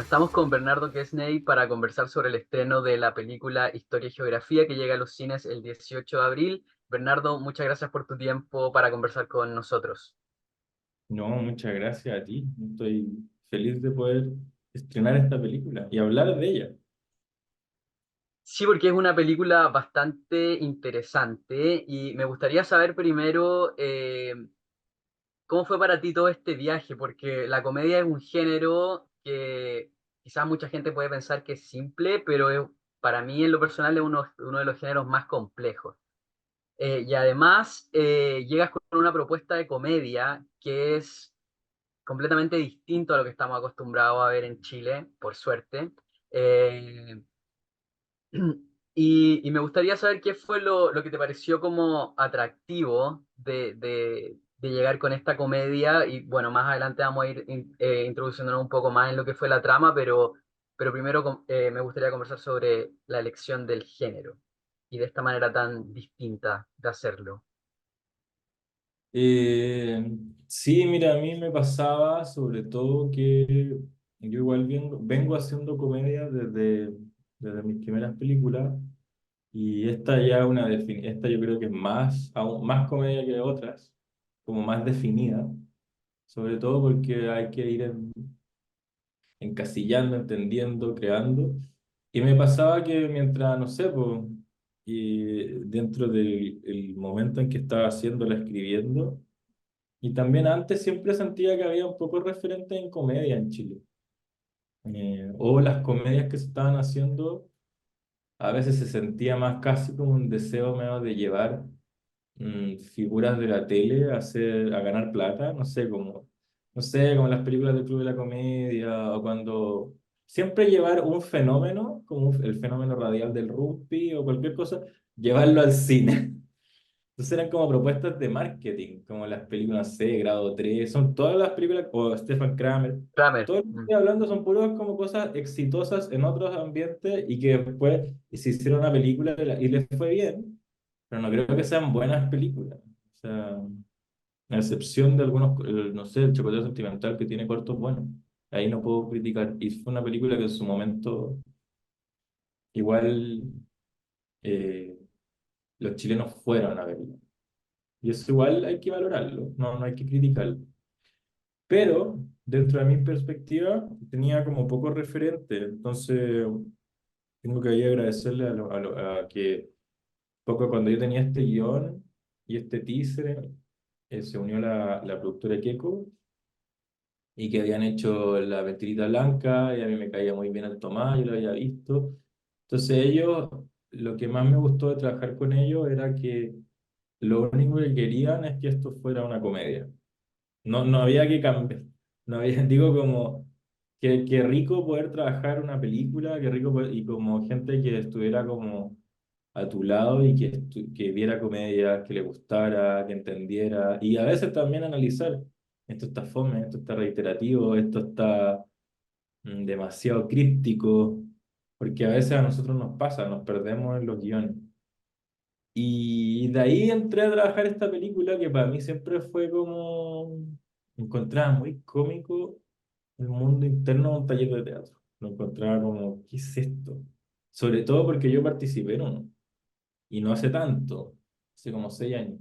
Bueno, estamos con Bernardo Quesney para conversar sobre el estreno de la película Historia y Geografía que llega a los cines el 18 de abril. Bernardo, muchas gracias por tu tiempo para conversar con nosotros. No, muchas gracias a ti. Estoy feliz de poder estrenar esta película y hablar de ella. Sí, porque es una película bastante interesante y me gustaría saber primero cómo fue para ti todo este viaje, porque la comedia es un género que quizás mucha gente puede pensar que es simple, pero para mí en lo personal es uno de los géneros más complejos. Y además llegas con una propuesta de comedia que es completamente distinto a lo que estamos acostumbrados a ver en Chile, por suerte. Eh, y me gustaría saber qué fue lo que te pareció como atractivo de llegar con esta comedia. Y bueno, más adelante vamos a ir introduciéndonos un poco más en lo que fue la trama, pero primero me gustaría conversar sobre la elección del género y de esta manera tan distinta de hacerlo. Eh, sí, mira, a mí me pasaba sobre todo que yo igual vengo haciendo comedia desde mis primeras películas y esta yo creo que es aún más comedia que otras, como más definida, sobre todo porque hay que ir encasillando, entendiendo, creando. Y me pasaba que mientras, no sé, pues, y dentro del el momento en que estaba haciéndola, escribiendo, y también antes siempre sentía que había un poco referente en comedia en Chile. O las comedias que se estaban haciendo, a veces se sentía más casi como un deseo medio de llevar figuras de la tele a ganar plata, no sé, como las películas del Club de la Comedia, o cuando siempre llevar un fenómeno, como el fenómeno radial del rugby o cualquier cosa, llevarlo al cine. Entonces eran como propuestas de marketing, como las películas C, Grado 3 son todas las películas, o Stefan Kramer, Kramer. todo lo que estoy hablando son puros como cosas exitosas en otros ambientes y que después se hicieron una película y les fue bien, pero no creo que sean buenas películas. O sea, a excepción de algunos, no sé, el Chocolate Sentimental que tiene cortos buenos. Ahí no puedo criticar. Y fue una película que en su momento igual eh, los chilenos fueron a verla. Y eso igual hay que valorarlo, no hay que criticarlo. Pero dentro de mi perspectiva tenía como poco referente. Entonces tengo que ahí agradecerle a que poco cuando yo tenía este guión y este teaser, se unió la productora Keiko y que habían hecho La Mentirita Blanca y a mí me caía muy bien el Tomás, yo lo había visto. Entonces ellos, lo que más me gustó de trabajar con ellos era que lo único que querían es que esto fuera una comedia. No había que cambiar. No había, digo como que rico poder trabajar una película, qué rico y como gente que estuviera como a tu lado y que viera comedia, que le gustara, que entendiera y a veces también analizar. Esto está fome, esto está reiterativo, esto está demasiado críptico, porque a veces a nosotros nos pasa, nos perdemos en los guiones. Y de ahí entré a trabajar esta película que para mí siempre fue como, encontraba muy cómico el mundo interno de un taller de teatro. Lo encontraba como, ¿qué es esto? Sobre todo porque yo participé en uno, y no hace tanto, hace como 6 años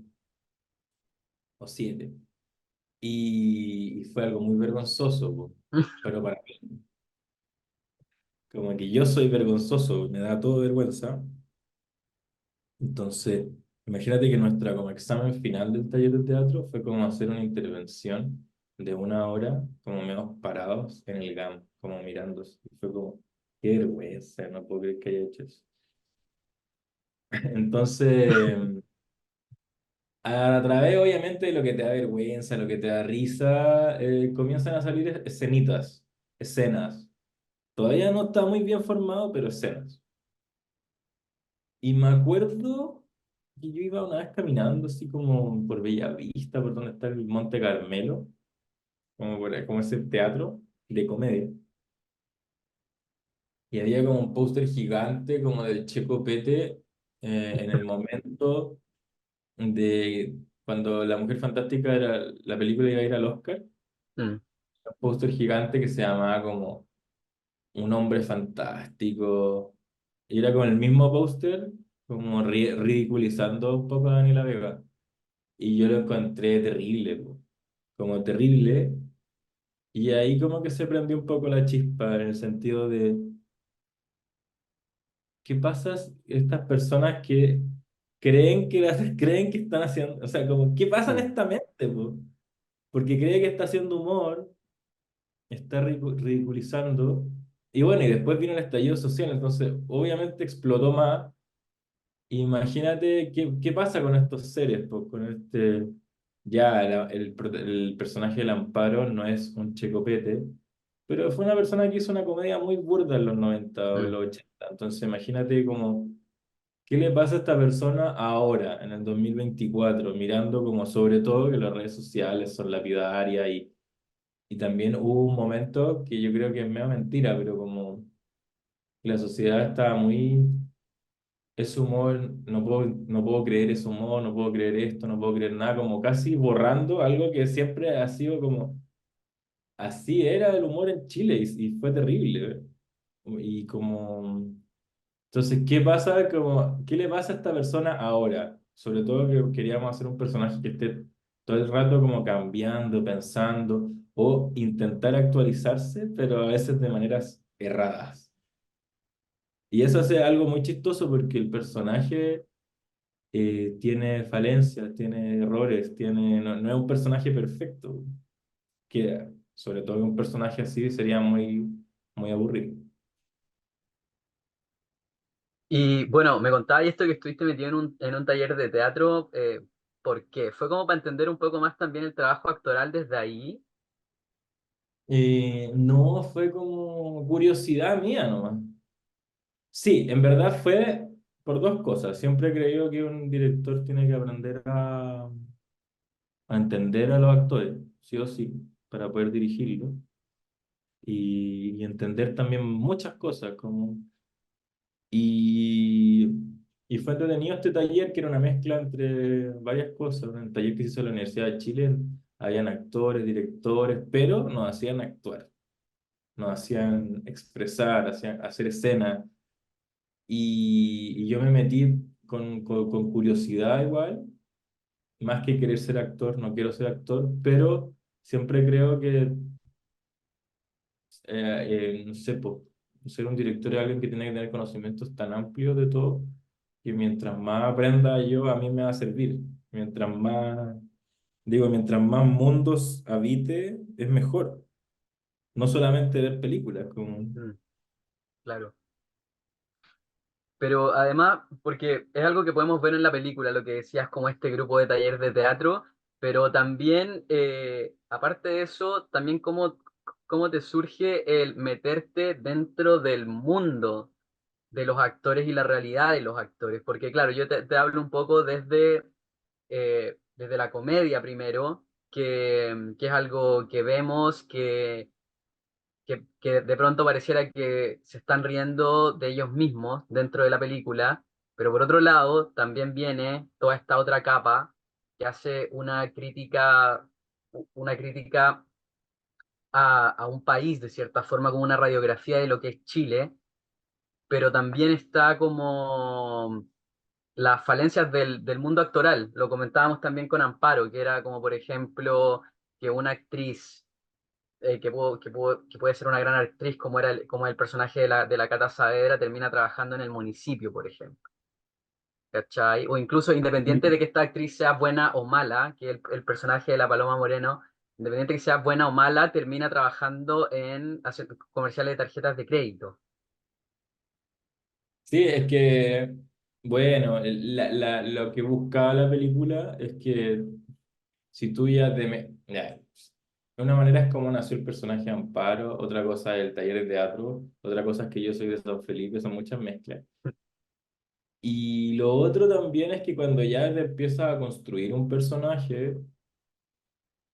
o 7. Y fue algo muy vergonzoso, po. Pero para mí, como que yo soy vergonzoso, me da todo vergüenza. Entonces, imagínate que nuestra como examen final del taller de teatro fue como hacer una intervención de 1 hora, como medio parados en el GAM, como mirándose. Y fue como, qué vergüenza, no puedo creer que haya hecho eso. Entonces, a través obviamente de lo que te da vergüenza, lo que te da risa, comienzan a salir escenitas, escenas. Todavía no está muy bien formado, pero escenas. Y me acuerdo que yo iba una vez caminando así como por Bellavista, por donde está el Monte Carmelo, como ese teatro de comedia. Y había como un póster gigante como del Checo Pete en el momento de cuando La Mujer Fantástica era la película iba a ir al Oscar. Mm. Un póster gigante que se llamaba como un hombre fantástico. Y era con el mismo póster, como ridiculizando un poco a Daniela Vega. Y yo lo encontré terrible, po, como terrible. Y ahí como que se prendió un poco la chispa en el sentido de, ¿qué pasa estas personas que creen que creen que están haciendo, o sea, como, ¿qué pasa en Mm. esta mente, po? Porque cree que está haciendo humor, está ridiculizando. Y bueno, y después vino el estallido social, entonces obviamente explotó más. Imagínate qué pasa con estos seres, pues, con este, ya el personaje del Amparo no es un checopete, pero fue una persona que hizo una comedia muy burda en los 90 o en Mm. los 80. Entonces imagínate como, ¿qué le pasa a esta persona ahora, en el 2024 mirando como sobre todo que las redes sociales son lapidarias y también hubo un momento que yo creo que es medio mentira, pero como la sociedad estaba muy ese humor, no puedo creer ese humor, no puedo creer esto, no puedo creer nada, como casi borrando algo que siempre ha sido como, así era el humor en Chile y fue terrible. Y como, entonces, ¿qué pasa? Como, ¿qué le pasa a esta persona ahora? Sobre todo que queríamos hacer un personaje que esté todo el rato como cambiando, pensando o intentar actualizarse, pero a veces de maneras erradas. Y eso hace algo muy chistoso porque el personaje tiene falencias, tiene errores, no es un personaje perfecto, que sobre todo un personaje así sería muy aburrido. Y bueno, me contabas esto que estuviste metido en un taller de teatro. ¿Por qué? ¿Fue como para entender un poco más también el trabajo actoral desde ahí? No fue como curiosidad mía nomás. Sí, en verdad fue por dos cosas. Siempre he creído que un director tiene que aprender a entender a los actores, sí o sí, para poder dirigirlo. Y entender también muchas cosas, como Y, y fue entretenido este taller, que era una mezcla entre varias cosas. Un taller que se hizo en la Universidad de Chile, habían actores, directores, pero nos hacían actuar, nos hacían expresar, hacían hacer escena. Y yo me metí con curiosidad igual, más que querer ser actor, no quiero ser actor, pero siempre creo que no sé, ser un director es alguien que tiene que tener conocimientos tan amplios de todo que mientras más aprenda yo, a mí me va a servir. Mientras más, digo, mientras más mundos habite, es mejor. No solamente ver películas, como... Mm, claro. Pero además, porque es algo que podemos ver en la película, lo que decías como este grupo de taller de teatro, pero también, aparte de eso, también cómo te surge el meterte dentro del mundo de los actores y la realidad de los actores. Porque claro, yo te hablo un poco desde la comedia primero, que es algo que vemos, que de pronto pareciera que se están riendo de ellos mismos dentro de la película, pero por otro lado también viene toda esta otra capa que hace una crítica a un país de cierta forma, como una radiografía de lo que es Chile, pero también está como las falencias del mundo actoral. Lo comentábamos también con Amparo, que era como, por ejemplo, que una actriz que puede ser una gran actriz, como el personaje de la Cata Saavedra, termina trabajando en el municipio, por ejemplo. ¿Cachai? O incluso independiente de que esta actriz sea buena o mala, que el personaje de la Paloma Moreno, independiente de que sea buena o mala, termina trabajando en hacer comerciales de tarjetas de crédito. Sí, es que, bueno, lo que buscaba la película es que si tú ya ya, de una manera es como nació el personaje de Amparo, otra cosa es el taller de teatro, otra cosa es que yo soy de San Felipe, son muchas mezclas. Y lo otro también es que cuando ya te empiezas a construir un personaje,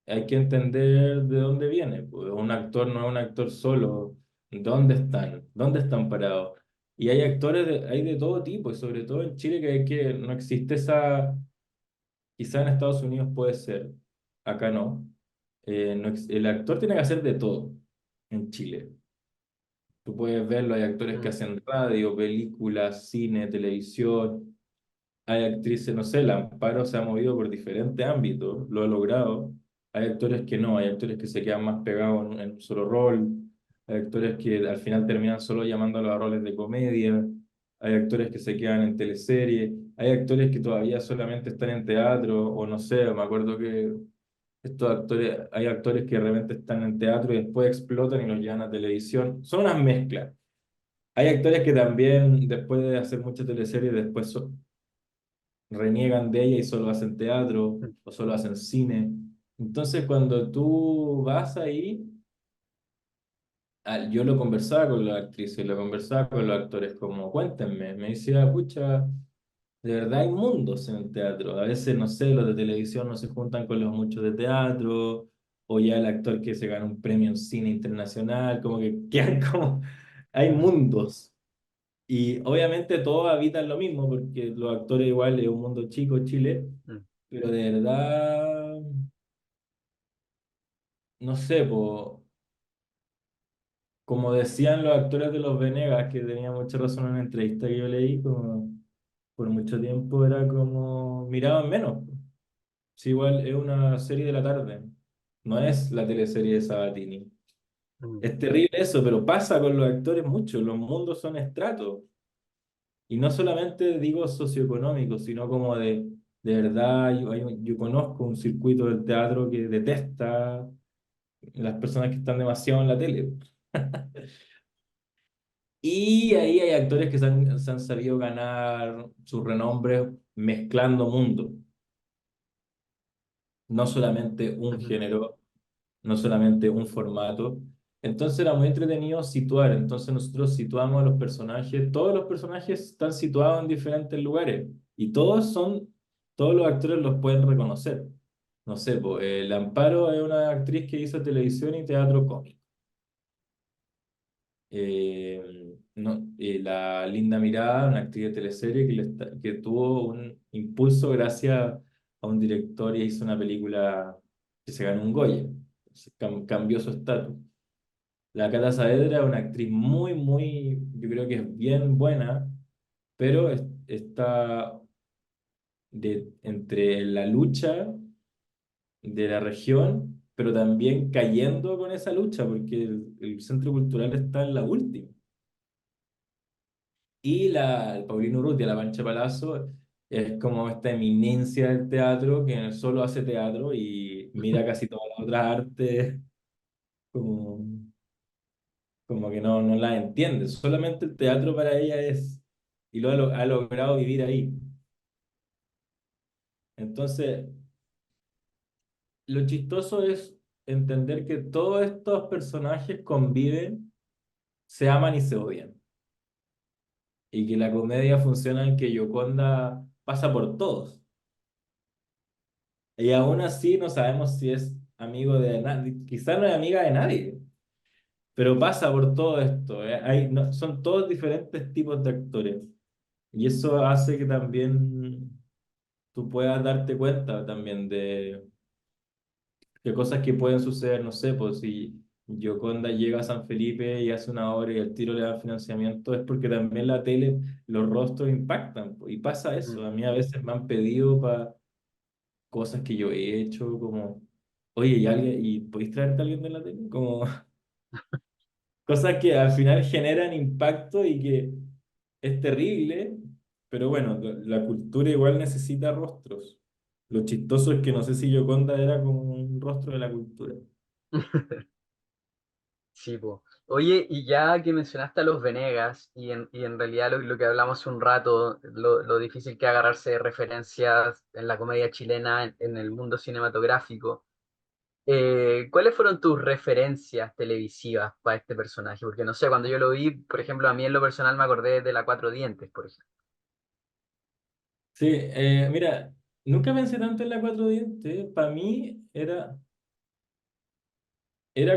hay que entender de dónde viene. Pues un actor no es un actor solo. ¿Dónde están? ¿Dónde están parados? Y hay actores, hay de todo tipo, y sobre todo en Chile que no existe esa, quizá en Estados Unidos puede ser, acá no. El actor tiene que hacer de todo en Chile. Tú puedes verlo, hay actores que Mm, hacen radio, películas, cine, televisión. Hay actrices, no sé, la Amparo se ha movido por diferentes ámbitos, lo ha logrado. Hay actores que no, hay actores que se quedan más pegados en un solo rol. Hay actores que al final terminan solo llamándolo a roles de comedia. Hay actores que se quedan en teleseries. Hay actores que todavía solamente están en teatro, o no sé, me acuerdo que estos actores, hay actores que realmente están en teatro y después explotan y los llevan a televisión. Son unas mezclas. Hay actores que también, después de hacer muchas teleseries, después reniegan de ella y solo hacen teatro mm, o solo hacen cine. Entonces, cuando tú vas ahí, yo lo conversaba con las actrices, lo conversaba con los actores, como, cuéntenme, me decía, pucha, de verdad hay mundos en el teatro. A veces, no sé, los de televisión no se juntan con los muchos de teatro, o ya el actor que se gana un premio en cine internacional, como que quedan como, hay mundos. Y obviamente todos habitan lo mismo, porque los actores igual es un mundo chico, Chile, mm, pero de verdad, no sé, como decían los actores de Los Venegas, que tenía mucha razón en una entrevista que yo leí, como por mucho tiempo era como miraban menos. Sí, igual es una serie de la tarde, no es la teleserie de Sabatini. mm, Es terrible eso, pero pasa con los actores mucho, los mundos son estratos. Y no solamente digo socioeconómico, sino como de verdad, yo conozco un circuito del teatro que detesta las personas que están demasiado en la tele. Y ahí hay actores que se han sabido ganar su renombre mezclando mundos, no solamente un mm, género, no solamente un formato. Entonces era muy entretenido situar. Entonces nosotros situamos a los personajes, todos los personajes están situados en diferentes lugares y todos los actores los pueden reconocer. No sé, pues, el Amparo es una actriz que hizo televisión y teatro cómico. No, la Linda Mirada, una actriz de teleserie que tuvo un impulso gracias a un director y hizo una película que se ganó un Goya. Cambió su estatus. La Cata Saavedra es una actriz yo creo que es bien buena, pero está entre la lucha de la región, pero también cayendo con esa lucha, porque el centro cultural está en la última. Y el Paulino Urrutia, la Pancha Palazzo, es como esta eminencia del teatro que solo hace teatro y mira casi todas las otras artes como, como que no la entiende. Solamente el teatro para ella es, y ha logrado vivir ahí. Entonces, lo chistoso es entender que todos estos personajes conviven, se aman y se odian. Y que la comedia funciona en que Yoconda pasa por todos. Y aún así no sabemos si es amigo de nadie, quizás no es amiga de nadie, pero pasa por todo esto. Son todos diferentes tipos de actores. Y eso hace que también tú puedas darte cuenta también de cosas que pueden suceder, no sé, pues si Gioconda llega a San Felipe y hace una obra y el tiro le da financiamiento, es porque también la tele, los rostros impactan, pues, y pasa eso. mm. A mí a veces me han pedido para cosas que yo he hecho, como, oye, ¿y podéis traerte a alguien de la tele? Como cosas que al final generan impacto y que es terrible, pero bueno, la cultura igual necesita rostros. Lo chistoso es que no sé si Yoconda era como un rostro de la cultura. Sí, po. Oye, y ya que mencionaste a los Venegas, y en realidad lo que hablamos hace un rato, lo difícil que es agarrarse de referencias en la comedia chilena, en el mundo cinematográfico, ¿cuáles fueron tus referencias televisivas para este personaje? Porque no sé, cuando yo lo vi, por ejemplo, a mí en lo personal me acordé de la Cuatro Dientes, por ejemplo. Sí, mira, nunca pensé tanto en la cuatro dientes. Para mí era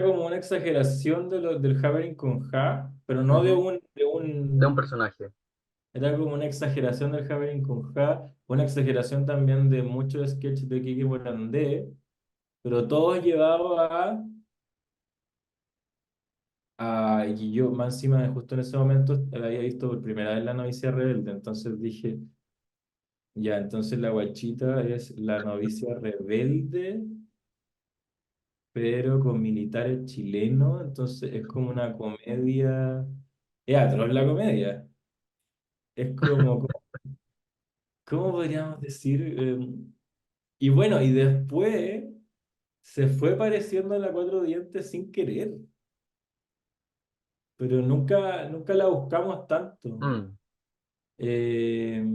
como una exageración del Javelin con Ja, pero no Ujú. De un personaje. era como una exageración del Javelin con Ja, una exageración también de muchos sketches de Kiki Morandé, pero todos llevados Y yo más encima, justo en ese momento, había visto por primera vez La novicia rebelde, entonces dije, ya, entonces la guachita es la novicia rebelde, pero con militares chilenos, entonces es como una comedia, es atroz la comedia, es como, ¿cómo podríamos decir? Y bueno, y después se fue pareciendo a la Cuatro Dientes sin querer, pero nunca la buscamos tanto. Mm. Eh,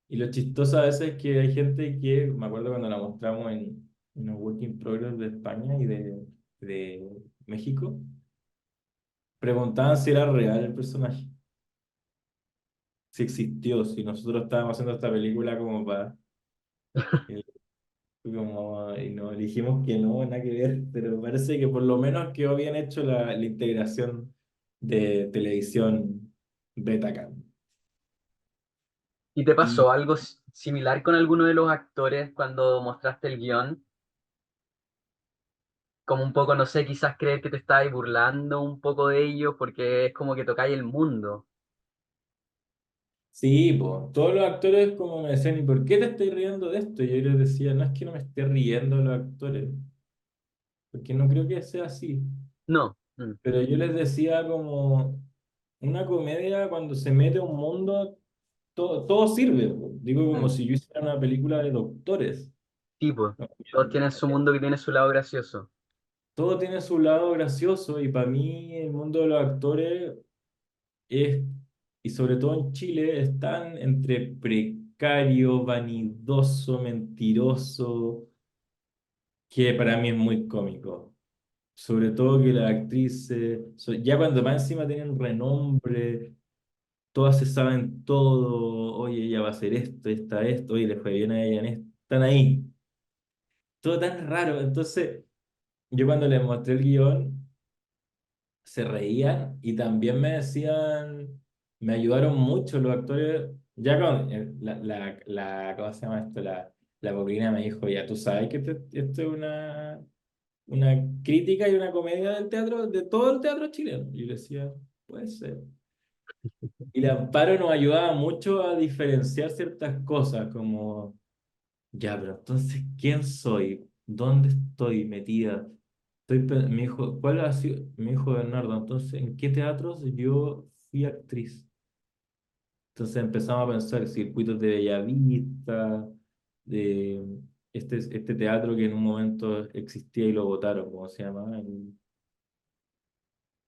y lo chistoso a veces es que hay gente que, me acuerdo cuando la mostramos en un Work in Progress de España y de México, preguntaban si era real el personaje, si existió, si nosotros estábamos haciendo esta película como para... Como, y nos dijimos que no, nada que ver, pero parece que por lo menos quedó bien hecho la integración de televisión Betacam. ¿Y te Y pasó algo similar con alguno de los actores cuando mostraste el guión? Como un poco, no sé, quizás creer que te estabas burlando un poco de ellos porque es como que tocáis el mundo. sí, pues, todos los actores como me decían, ¿y por qué te estás riendo de esto? Y yo les decía, no es que no me esté riendo de los actores, porque no creo que sea así. No. Mm, Pero yo les decía como una comedia cuando se mete a un mundo, todo sirve, po. Digo como mm. si yo hiciera una película de doctores. Tipo, ¿No? todos tienen su mundo que tiene su lado gracioso. Todo tiene su lado gracioso y para mí el mundo de los actores es, y sobre todo en Chile, están entre precario, vanidoso, mentiroso, que para mí es muy cómico. Sobre todo que las actrices, ya cuando más encima tienen renombre, todas se saben todo, oye, ella va a hacer esto, está esto, oye, le fue bien a ella en esto, están ahí. Todo tan raro. Entonces, yo cuando les mostré el guión, se reían y también me decían, me ayudaron mucho los actores, ya con ¿cómo se llama esto? La Paulina me dijo, ya tú sabes que esto es una crítica y una comedia del teatro, de todo el teatro chileno. Y yo le decía, puede ser. Y la Amparo nos ayudaba mucho a diferenciar ciertas cosas, como, ya, pero entonces, ¿quién soy? ¿Dónde estoy metida? Me dijo, ¿cuál ha sido? Me dijo Bernardo, entonces, ¿en qué teatros yo fui actriz? Entonces empezamos a pensar circuitos de Bellavista, de este teatro que en un momento existía y lo votaron, ¿cómo se llama?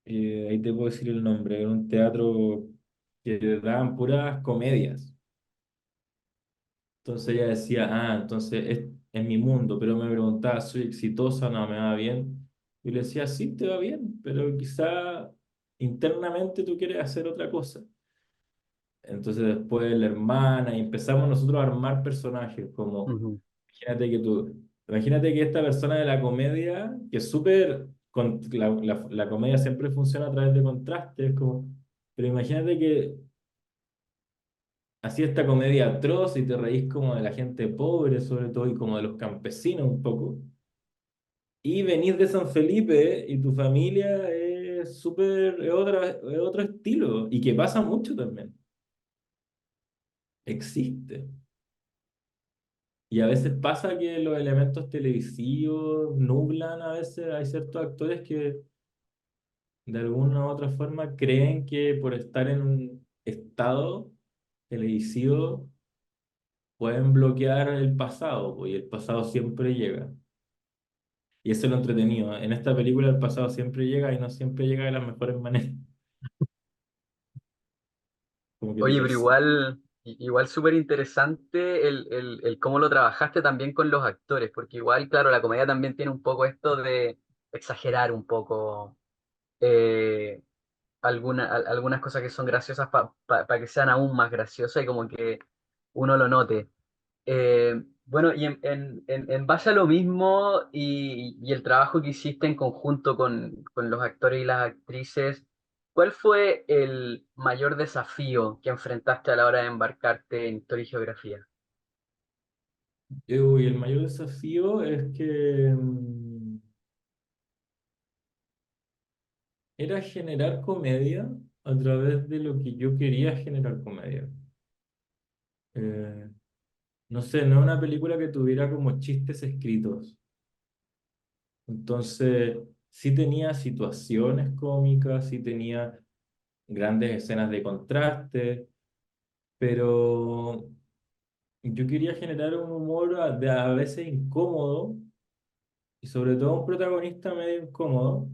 Ahí te puedo decir el nombre, era un teatro que daban puras comedias. Entonces ella decía, entonces es mi mundo, pero me preguntaba, ¿soy exitosa? No, me va bien. Y le decía, sí, te va bien, pero quizá internamente tú quieres hacer otra cosa. Entonces después la hermana, y empezamos nosotros a armar personajes, como, Ujú. imagínate que esta persona de la comedia, que es súper, la comedia siempre funciona a través de contrastes, como, pero imagínate que así esta comedia atroz y te reís como de la gente pobre, sobre todo, y como de los campesinos un poco. Y venís de San Felipe y tu familia es súper, es otro estilo. Y que pasa mucho también. Existe. Y a veces pasa que los elementos televisivos nublan a veces. Hay ciertos actores que de alguna u otra forma creen que por estar en un estado televisivo pueden bloquear el pasado, pues, y el pasado siempre llega. Y eso es lo entretenido. En esta película el pasado siempre llega y no siempre llega de las mejores maneras. Como que te Oye, pero persigue. igual súper interesante el cómo lo trabajaste también con los actores, porque igual, claro, la comedia también tiene un poco esto de exagerar un poco eh, algunas cosas que son graciosas para que sean aún más graciosas y como que uno lo note. Bueno, y en base a lo mismo y el trabajo que hiciste en conjunto con los actores y las actrices, ¿cuál fue el mayor desafío que enfrentaste a la hora de embarcarte en Historia y Geografía? Y el mayor desafío es que era generar comedia a través de lo que yo quería generar comedia. Eh, no sé, no es una película que tuviera como chistes escritos. Entonces, sí tenía situaciones cómicas, sí tenía grandes escenas de contraste, pero yo quería generar un humor a veces incómodo y sobre todo un protagonista medio incómodo.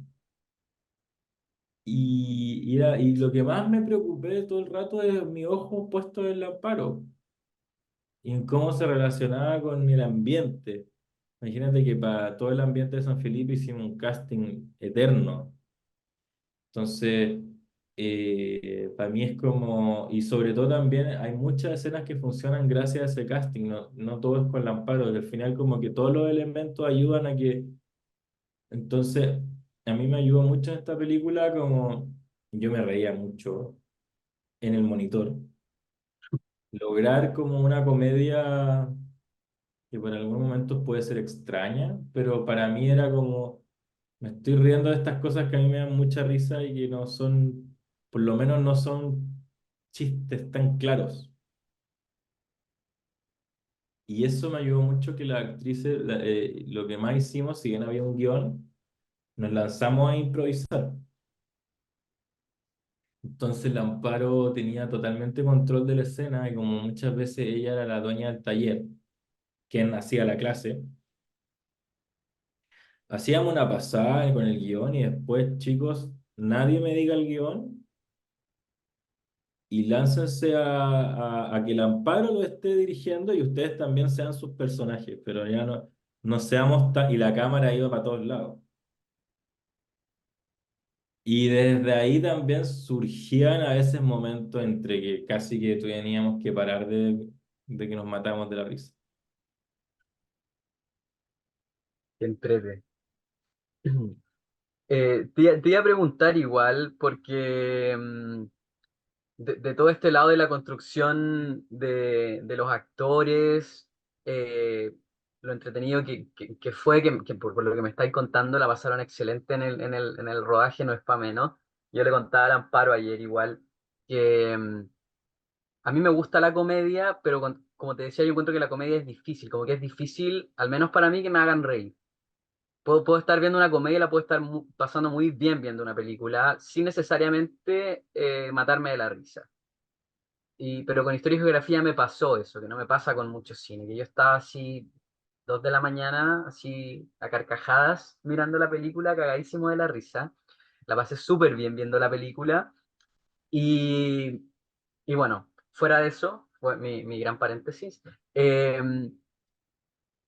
Y lo que más me preocupé todo el rato es mi ojo puesto en el amparo y en cómo se relacionaba con el ambiente. Imagínate que para todo el ambiente de San Felipe hicimos un casting eterno. Entonces, para mí es como, y sobre todo también hay muchas escenas que funcionan gracias a ese casting, no, no todo es con Lamparo, que al final como que todos los elementos ayudan a que, entonces, a mí me ayudó mucho en esta película como yo me reía mucho en el monitor, lograr como una comedia que por algunos momentos puede ser extraña, pero para mí era como, me estoy riendo de estas cosas que a mí me dan mucha risa y que no son, por lo menos no son chistes tan claros. Y eso me ayudó mucho que las actrices, lo que más hicimos, si bien había un guión, nos lanzamos a improvisar. Entonces la Amparo tenía totalmente control de la escena y como muchas veces ella era la dueña del taller, quien hacía la clase, hacíamos una pasada con el guión y después, chicos, nadie me diga el guión y láncense a que el Amparo lo esté dirigiendo y ustedes también sean sus personajes, pero ya no, no seamos tan... Y la cámara iba para todos lados. Y desde ahí también surgían a veces momentos entre que casi que teníamos que parar de que nos matamos de la risa. Que entrete. Te iba a preguntar igual, porque de todo este lado de la construcción de los actores, eh, lo entretenido que fue, que por lo que me estáis contando, la pasaron excelente en el rodaje, no es para menos. Yo le contaba al Amparo ayer igual, que a mí me gusta la comedia, pero como te decía, yo encuentro que la comedia es difícil, como que es difícil, al menos para mí, que me hagan reír. Puedo estar viendo una comedia y la puedo estar pasando muy bien viendo una película, sin necesariamente matarme de la risa. Pero con Historia y Geografía me pasó eso, que no me pasa con mucho cine, que yo estaba así, 2 de la mañana, así a carcajadas, mirando la película, cagadísimo de la risa. La pasé súper bien viendo la película. Y, y bueno, fuera de eso, fue mi gran paréntesis. eh,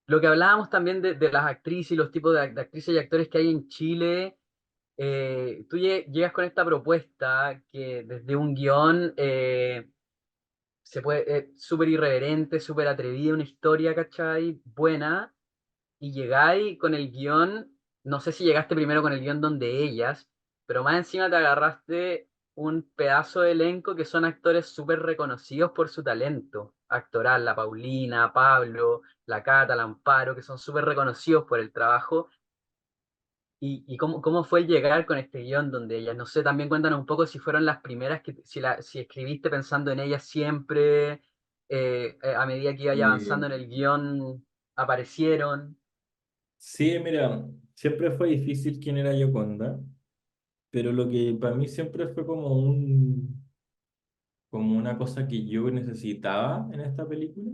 lo que hablábamos también de las actrices y los tipos de actrices y actores que hay en Chile, tú llegas con esta propuesta que desde un guión se puede, súper irreverente, súper atrevida, una historia, ¿cachai? Buena, y llegáis con el guión, no sé si llegaste primero con el guión donde ellas, pero más encima te agarraste un pedazo de elenco que son actores súper reconocidos por su talento actoral, la Paulina, Pablo, la Cata, la Amparo, que son súper reconocidos por el trabajo. ¿Y cómo fue el llegar con este guión donde ellas, no sé, también cuéntanos un poco si fueron las primeras, si escribiste pensando en ellas siempre, a medida que iba Eh, avanzando en el guión, aparecieron? sí, mira, siempre fue difícil quién era Yoconda, pero lo que para mí siempre fue como una cosa que yo necesitaba en esta película,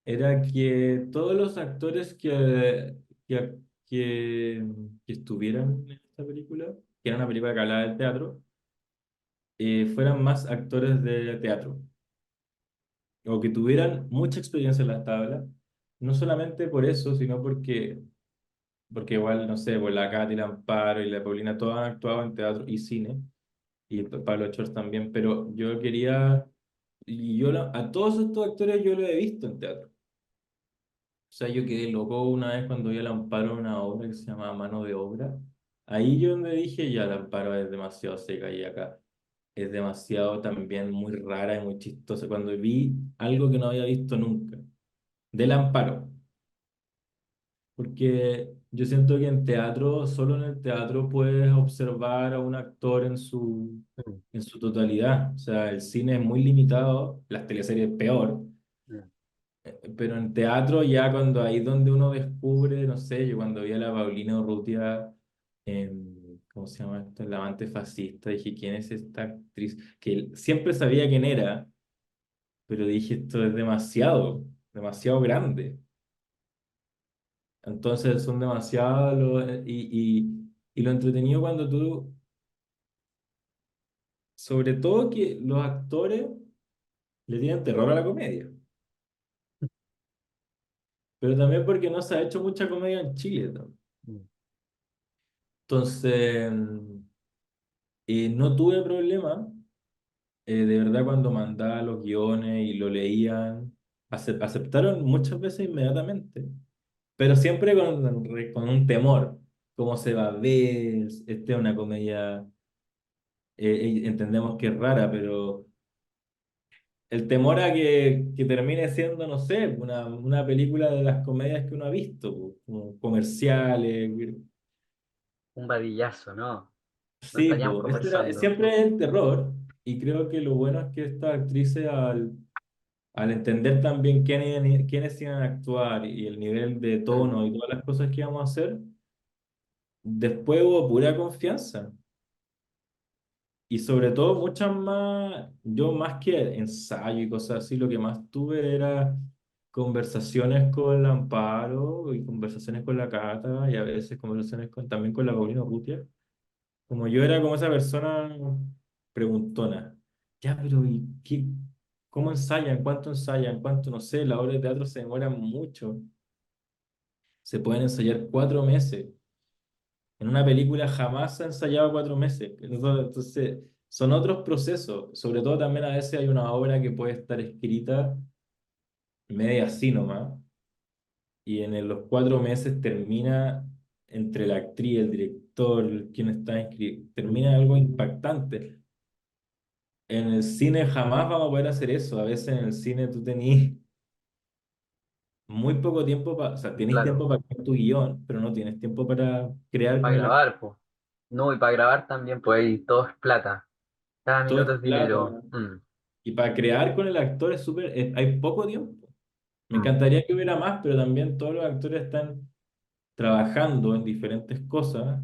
era que todos los actores que, que, que estuvieran en esta película, que era una película que hablaba del teatro, fueran más actores de teatro, o que tuvieran mucha experiencia en las tablas, no solamente por eso, sino porque igual, no sé, pues la Katy, la Amparo y la Paulina todas han actuado en teatro y cine, y Pablo Chors también, pero yo quería, a todos estos actores yo lo he visto en teatro. O sea, yo quedé loco una vez cuando vi al Amparo en una obra que se llama Mano de Obra. Ahí yo me dije, ya, el Amparo es demasiado seca y acá es demasiado también muy rara y muy chistosa. Cuando vi algo que no había visto nunca, del Amparo. porque yo siento que en teatro, solo en el teatro puedes observar a un actor Mm, en su totalidad. O sea, el cine es muy limitado, las teleseries peor, mm, pero en teatro ya cuando ahí donde uno descubre, no sé, yo cuando vi a la Paulina Urrutia en, ¿cómo se llama esto? El amante fascista, dije, ¿quién es esta actriz? Que siempre sabía quién era, pero dije, esto es demasiado, demasiado grande. Entonces son demasiado y lo entretenido cuando tú, sobre todo que los actores le tienen terror a la comedia, pero también porque no se ha hecho mucha comedia en Chile, ¿no? mm. Entonces, no tuve problema, de verdad cuando mandaba los guiones y lo leían, aceptaron muchas veces inmediatamente, pero siempre con un temor, cómo se va a ver, este es una comedia, entendemos que es rara, pero el temor a que termine siendo, no sé, una película de las comedias que uno ha visto, po, como comerciales. Un vadillazo, ¿no? No Sí, estaríamos pues, conversando. siempre es el terror. Y creo que lo bueno es que estas actrices, al entender también quiénes iban a actuar y el nivel de Mm, tono y todas las cosas que íbamos a hacer, después hubo pura confianza. Y sobre todo, muchas más, yo más que ensayo y cosas así, lo que más tuve era conversaciones con el Amparo y conversaciones con la Cata y a veces conversaciones también con la Paulina Rutia. Como yo era como esa persona preguntona. Ya, pero ¿y qué? ¿Cómo ensayan? ¿Cuánto ensayan? ¿Cuánto? No sé, la obra de teatro se demora mucho. Se pueden ensayar 4 meses. En una película jamás se ha ensayado 4 meses. Entonces, son otros procesos. Sobre todo también a veces hay una obra que puede estar escrita media así nomás, y los 4 meses termina entre la actriz, el director, quien está inscrito, mm. termina algo impactante. En el cine jamás vamos a poder hacer eso. A veces en el cine tú tenés muy poco tiempo para, o sea, tenés Claro, tiempo para crear tu guión, pero no tienes tiempo para crear para con el actor. grabar, pues. No, y para grabar también, pues ahí todo es plata. Cada Todo minuto es es dinero. plata. Y para crear con el actor es hay poco tiempo. Me Mm, encantaría que hubiera más, pero también todos los actores están trabajando en diferentes cosas.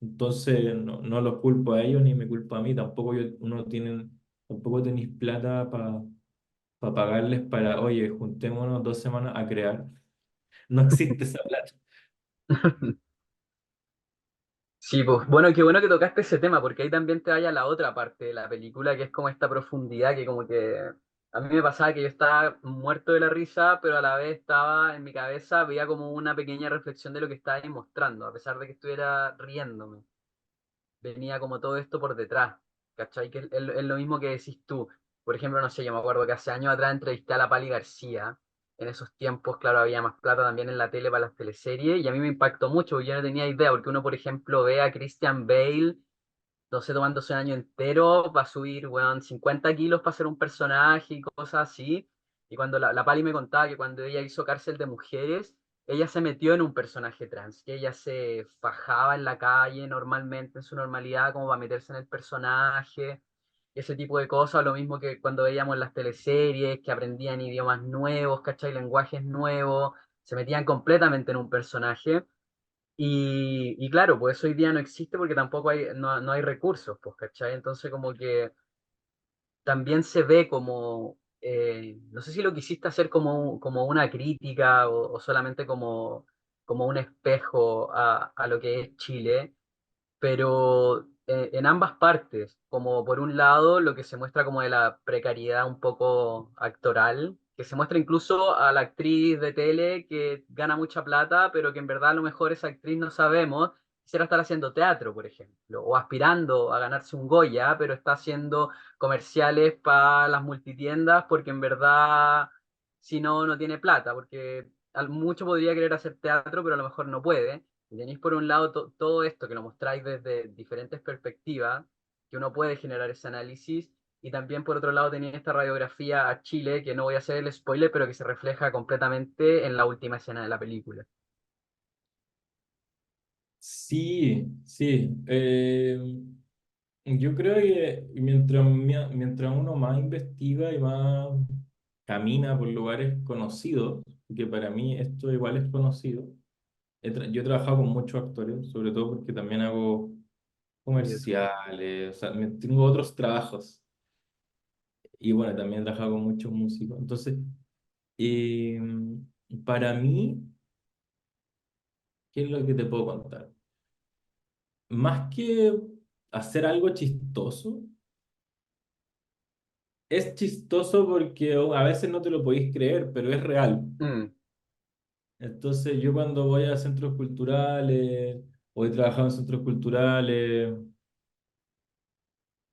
Entonces no los culpo a ellos ni me culpo a mí. Tampoco tenéis plata para pagarles para, oye, juntémonos 2 semanas a crear. No existe esa plata. mm. Sí, pues bueno, qué bueno que tocaste ese tema, porque ahí también te vaya la otra parte de la película, que es como esta profundidad que como que a mí me pasaba que yo estaba muerto de la risa, pero a la vez estaba en mi cabeza, veía como una pequeña reflexión de lo que estaba ahí mostrando, a pesar de que estuviera riéndome. Venía como todo esto por detrás, ¿cachai? Que es lo mismo que decís tú. Por ejemplo, no sé, yo me acuerdo que hace años atrás entrevisté a la Pali García. En esos tiempos, claro, había más plata también en la tele para las teleseries y a mí me impactó mucho, porque yo no tenía idea, porque uno, por ejemplo, ve a Christian Bale, no sé, tomándose un año entero para subir, weón, 50 kilos para ser un personaje y cosas así. Y cuando la Pali me contaba que cuando ella hizo Cárcel de Mujeres, ella se metió en un personaje trans, que ella se fajaba en la calle normalmente, en su normalidad, como para meterse en el personaje, ese tipo de cosas, lo mismo que cuando veíamos las teleseries, que aprendían idiomas nuevos, ¿cachai? Lenguajes nuevos, se metían completamente en un personaje. Y claro, pues eso hoy día no existe porque tampoco hay, no hay recursos, pues, ¿cachai? Entonces como que también se ve como, no sé si lo quisiste hacer como una crítica o solamente como un espejo a lo que es Chile, pero en ambas partes, como por un lado lo que se muestra como de la precariedad un poco actoral, que se muestra incluso a la actriz de tele que gana mucha plata, pero que en verdad a lo mejor esa actriz no sabemos, quisiera estar haciendo teatro, por ejemplo, o aspirando a ganarse un Goya, pero está haciendo comerciales para las multitiendas porque en verdad si no, no tiene plata, porque mucho podría querer hacer teatro, pero a lo mejor no puede. Y tenéis por un lado todo esto que lo mostráis desde diferentes perspectivas, que uno puede generar ese análisis, y también por otro lado tenéis esta radiografía a Chile, que no voy a hacer el spoiler, pero que se refleja completamente en la última escena de la película. Sí, sí. Yo creo que mientras uno más investiga y más camina por lugares conocidos, que para mí esto igual es conocido, yo he trabajado con muchos actores, sobre todo porque también hago Y eso. comerciales, o sea, tengo otros trabajos y bueno, también he trabajado con muchos músicos. Entonces, eh, para mí, ¿qué es lo que te puedo contar? Más que hacer algo chistoso, es chistoso porque a veces no te lo podéis creer, pero es real. Mm, Entonces yo cuando voy a centros culturales o he trabajado en centros culturales,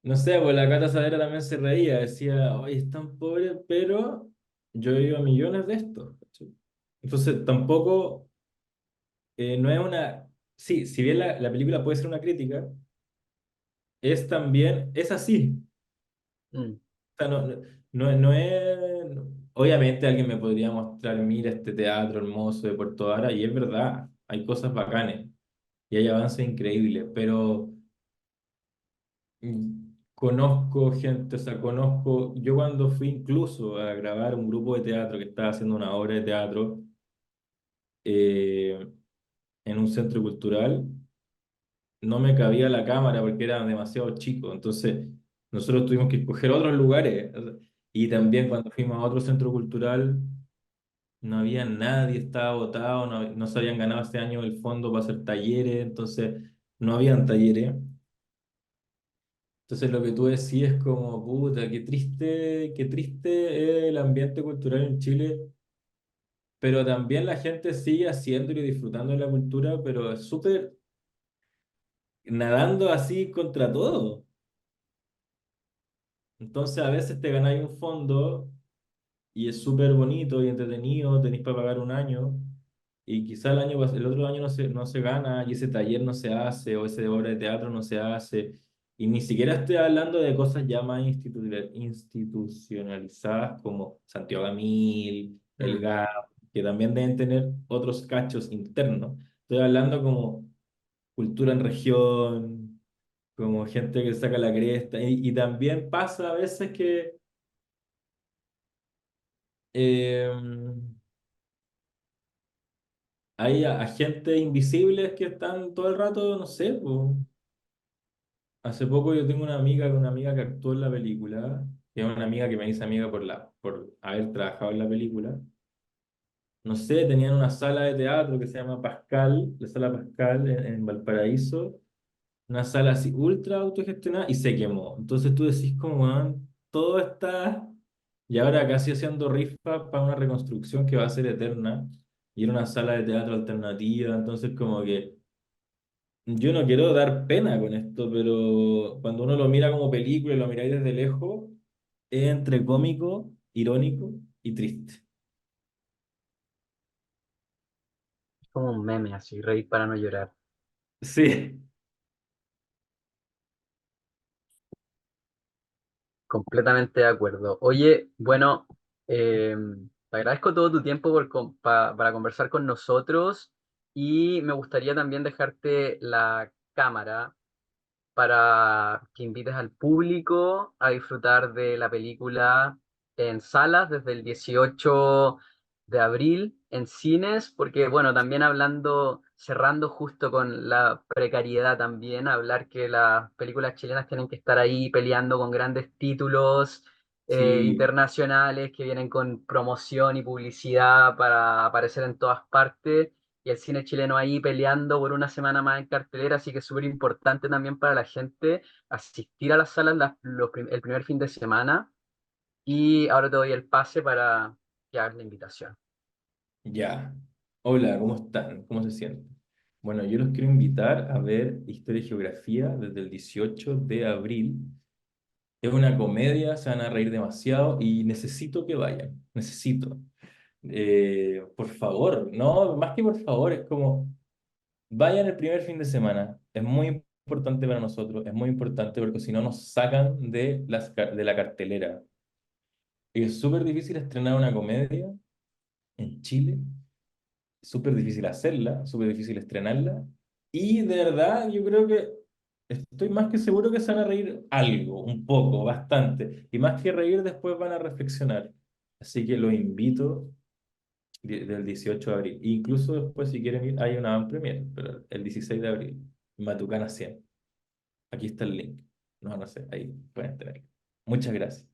no sé, pues la Cata Sadera también se reía, decía, oye, es tan pobre, pero yo he ido a millones de estos. ¿Cachai? Entonces tampoco, no es una... Sí, si bien la película puede ser una crítica, es también, es así. mm, Sea, no es... Obviamente alguien me podría mostrar, mira este teatro hermoso de Puerto Vara, y es verdad, hay cosas bacanes y hay avances increíbles, pero conozco gente, o sea, conozco, yo cuando fui incluso a grabar un grupo de teatro que estaba haciendo una obra de teatro eh, en un centro cultural, no me cabía la cámara porque era demasiado chico, entonces nosotros tuvimos que escoger otros lugares. Y mm. también cuando fuimos a otro centro cultural, no había nadie, estaba votado, no se habían ganado este año el fondo para hacer talleres, entonces no habían talleres. Entonces lo que tú decís es como, puta, qué triste es el ambiente cultural en Chile, pero también la gente sigue haciendo y disfrutando de la cultura, pero es súper nadando así contra todo. Entonces a veces te ganáis un fondo y es súper bonito y entretenido, tenéis para pagar un año y quizá el otro año no se gana y ese taller no se hace o ese obra de teatro no se hace y ni siquiera estoy hablando de cosas ya más institucionalizadas como Santiago Gamil, el Mm. GAP, que también deben tener otros cachos internos. Estoy hablando como cultura en región, como gente que saca la cresta y también pasa a veces que... em, hay agentes invisibles que están todo el rato, no sé, po. Hace poco yo tengo una amiga que actuó en la película, que es una amiga que me hizo amiga por haber trabajado en la película. No sé, tenían una sala de teatro que se llama Pascal, la sala Pascal en Valparaíso, una sala así ultra autogestionada y se quemó. Entonces tú decís como, "Man, todo está... Y ahora casi haciendo rifa para una reconstrucción que va a ser eterna. Y era una sala de teatro alternativa, entonces como que yo no quiero dar pena con esto, pero cuando uno lo mira como película y lo miráis desde lejos, es entre cómico, irónico y triste. Es como un meme así, reír para no llorar. Sí, Completamente de acuerdo. Oye, bueno, te agradezco todo tu tiempo para conversar con nosotros y me gustaría también dejarte la cámara para que invites al público a disfrutar de la película en salas desde el 18 de abril en cines, porque bueno, también hablando, cerrando justo con la precariedad también, hablar que las películas chilenas tienen que estar ahí peleando con grandes títulos sí, internacionales que vienen con promoción y publicidad para aparecer en todas partes y el cine chileno ahí peleando por una semana más en cartelera, así que es súper importante también para la gente asistir a las salas el primer fin de semana y ahora te doy el pase para que hagas la invitación. ya. Hola, ¿cómo están? ¿Cómo se sienten? Bueno, yo los quiero invitar a ver Historia y Geografía desde el 18 de abril. Es una comedia, se van a reír demasiado y necesito que vayan, necesito. Por favor, no, más que por favor, es como... Vayan el primer fin de semana. Es muy importante para nosotros. Es muy importante porque si no nos sacan de la cartelera. Y es súper difícil estrenar una comedia en Chile. Súper difícil hacerla. Súper difícil estrenarla. Y de verdad, yo creo que estoy más que seguro que se van a reír algo, un poco, bastante. Y más que reír, después van a reflexionar. Así que los invito del 18 de abril. Incluso después, si quieren ir, hay una van premier, pero el 16 de abril, Matucana 100. Aquí está el link. No sé, ahí pueden tenerlo. Muchas gracias.